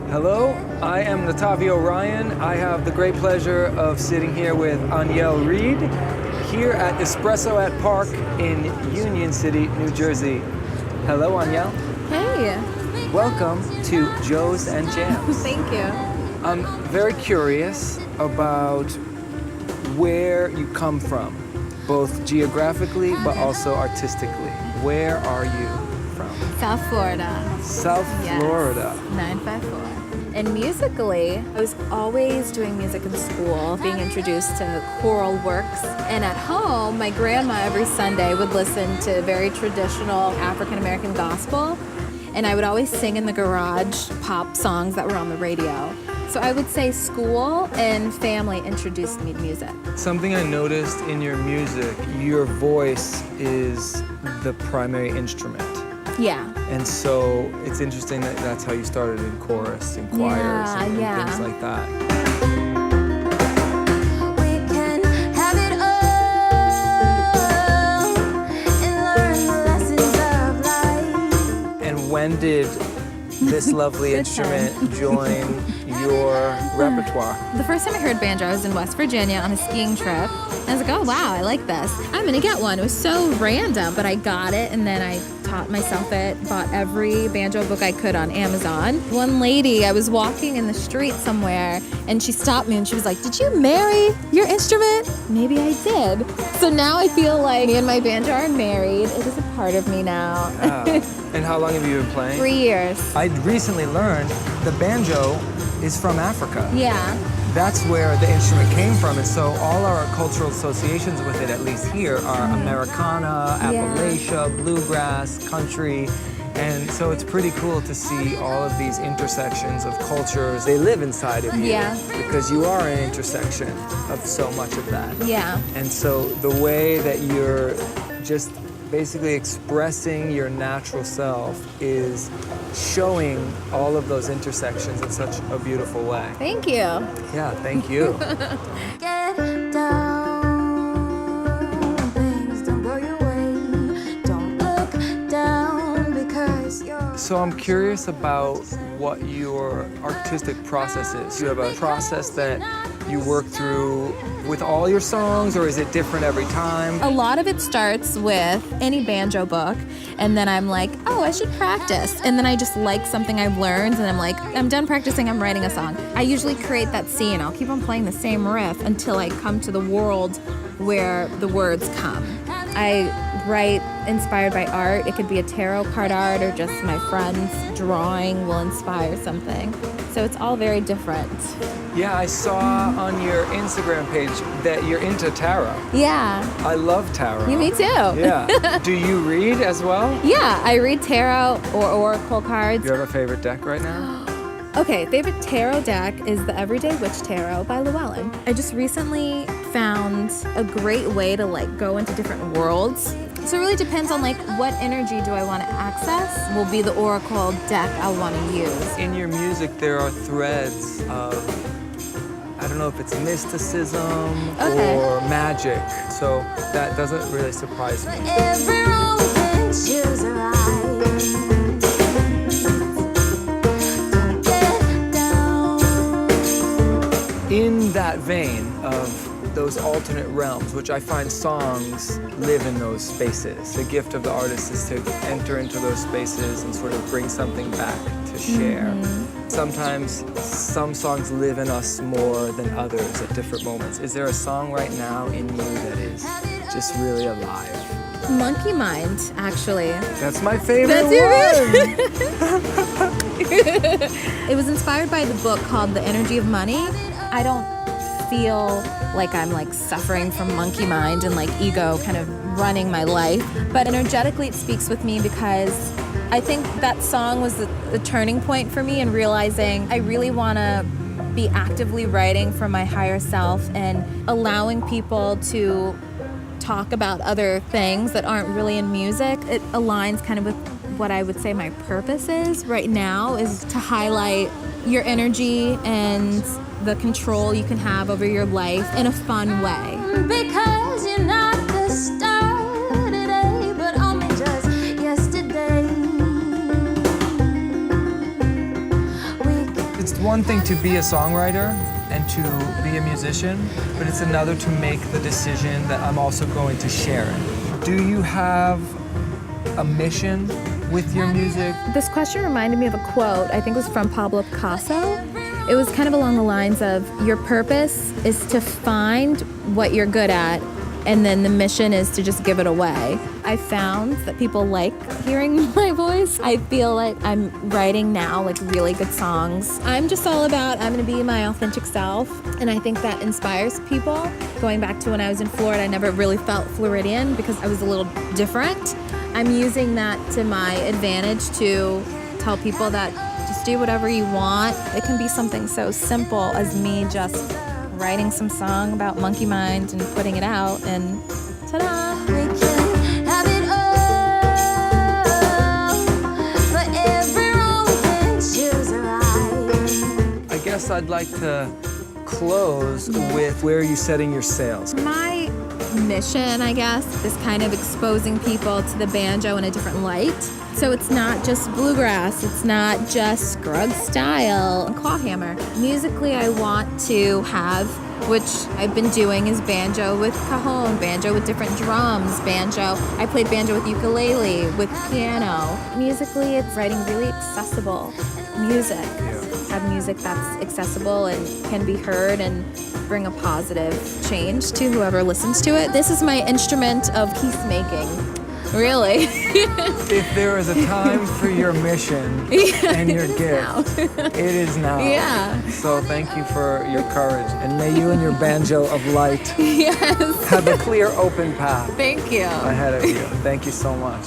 Hello, I am Natavi Orion. I have the great pleasure of sitting here with Anielle Reid here at Ispresso at Park in Union City, New Jersey. Hello, Anielle. Hey. Welcome to Joe's and Jams. Thank you. I'm very curious about where you come from, both geographically but also artistically. Where are you from? South Florida. South Yes. Florida. 954. And musically, I was always doing music in school, being introduced to choral works. And at home, my grandma every Sunday would listen to very traditional African-American gospel. And I would always sing in the garage pop songs that were on the radio. So I would say school and family introduced me to music. Something I noticed in your music, your voice is the primary instrument. Yeah. And so it's interesting that that's how you started in chorus, inquires, and things like that. We can have it all and learn the lessons of life. And when did this lovely instrument join your repertoire? The first time I heard banjo, I was in West Virginia on a skiing trip. I was like, oh wow, I like this. I'm gonna get one. It was so random, but I got it and then I taught myself it, bought every banjo book I could on Amazon. One lady, I was walking in the street somewhere and she stopped me and she was like, did you marry your instrument? Maybe I did. So now I feel like me and my banjo are married. It is a part of me now. Yeah. And how long have you been playing? 3 years. I recently learned the banjo is from Africa. Yeah. That's where the instrument came from, and so all our cultural associations with it, at least here, are Americana, Appalachia, bluegrass, country, and so it's pretty cool to see all of these intersections of cultures. They live inside of you because you are an intersection of so much of that. Yeah. And so the way that you're just basically expressing your natural self is showing all of those intersections in such a beautiful way. Thank you. Yeah, thank you. Get down, things don't go your way. Don't look down because you're... So I'm curious about what your artistic process is. Do you have a process that you work through with all your songs, or is it different every time? A lot of it starts with any banjo book, and then I'm like, oh, I should practice. And then I just like something I've learned, and I'm like, I'm done practicing, I'm writing a song. I usually create that scene. I'll keep on playing the same riff until I come to the world where the words come. I write inspired by art. It could be a tarot card art or just my friend's drawing will inspire something. So it's all very different. Yeah, I saw on your Instagram page that you're into tarot. Yeah. I love tarot. You, me too. Yeah. Do you read as well? Yeah, I read tarot or oracle cards. Do you have a favorite deck right now? Okay, favorite tarot deck is the Everyday Witch Tarot by Llewellyn. I just recently found a great way to go into different worlds. So it really depends on what energy do I want to access will be the oracle deck I'll want to use. In your music, there are threads of, I don't know if it's mysticism or magic. So that doesn't really surprise me. Everyone thinks she's right. In that vein of those alternate realms, which I find songs live in those spaces. The gift of the artist is to enter into those spaces and sort of bring something back to share. Sometimes some songs live in us more than others at different moments. Is there a song right now in you that is just really alive? Monkey Mind, actually. That's my favorite one! It was inspired by the book called The Energy of Money. I don't feel like I'm suffering from monkey mind and ego kind of running my life, but energetically it speaks with me because I think that song was the turning point for me in realizing I really want to be actively writing from my higher self and allowing people to talk about other things that aren't really in music. It aligns kind of with what I would say my purpose is right now, is to highlight your energy and the control you can have over your life in a fun way. Because you're not the star today, but only just yesterday. It's one thing to be a songwriter and to be a musician, but it's another to make the decision that I'm also going to share it. Do you have a mission with your music? This question reminded me of a quote, I think it was from Pablo Picasso. It was kind of along the lines of, your purpose is to find what you're good at, and then the mission is to just give it away. I found that people like hearing my voice. I feel like I'm writing now like really good songs. I'm just all about, I'm gonna be my authentic self, and I think that inspires people. Going back to when I was in Florida, I never really felt Floridian because I was a little different. I'm using that to my advantage to tell people that just do whatever you want. It can be something so simple as me just writing some song about monkey mind and putting it out, and ta-da! We can have it all, but everyone can choose a ride. I guess I'd like to close with, where are you setting your sails? My mission, I guess, is kind of exposing people to the banjo in a different light. So it's not just bluegrass, it's not just Scruggs style and clawhammer. Musically, I want to have, which I've been doing, is banjo with cajon, banjo with different drums, banjo. I played banjo with ukulele, with piano. Musically, it's writing really accessible music. Have music that's accessible and can be heard and bring a positive change to whoever listens to it. This is my instrument of peacemaking, really. If there is a time for your mission and your gift, it is now. Yeah. So thank you for your courage, and may you and your banjo of light Yes. have a clear, open path Thank you. ahead of you. Thank you so much.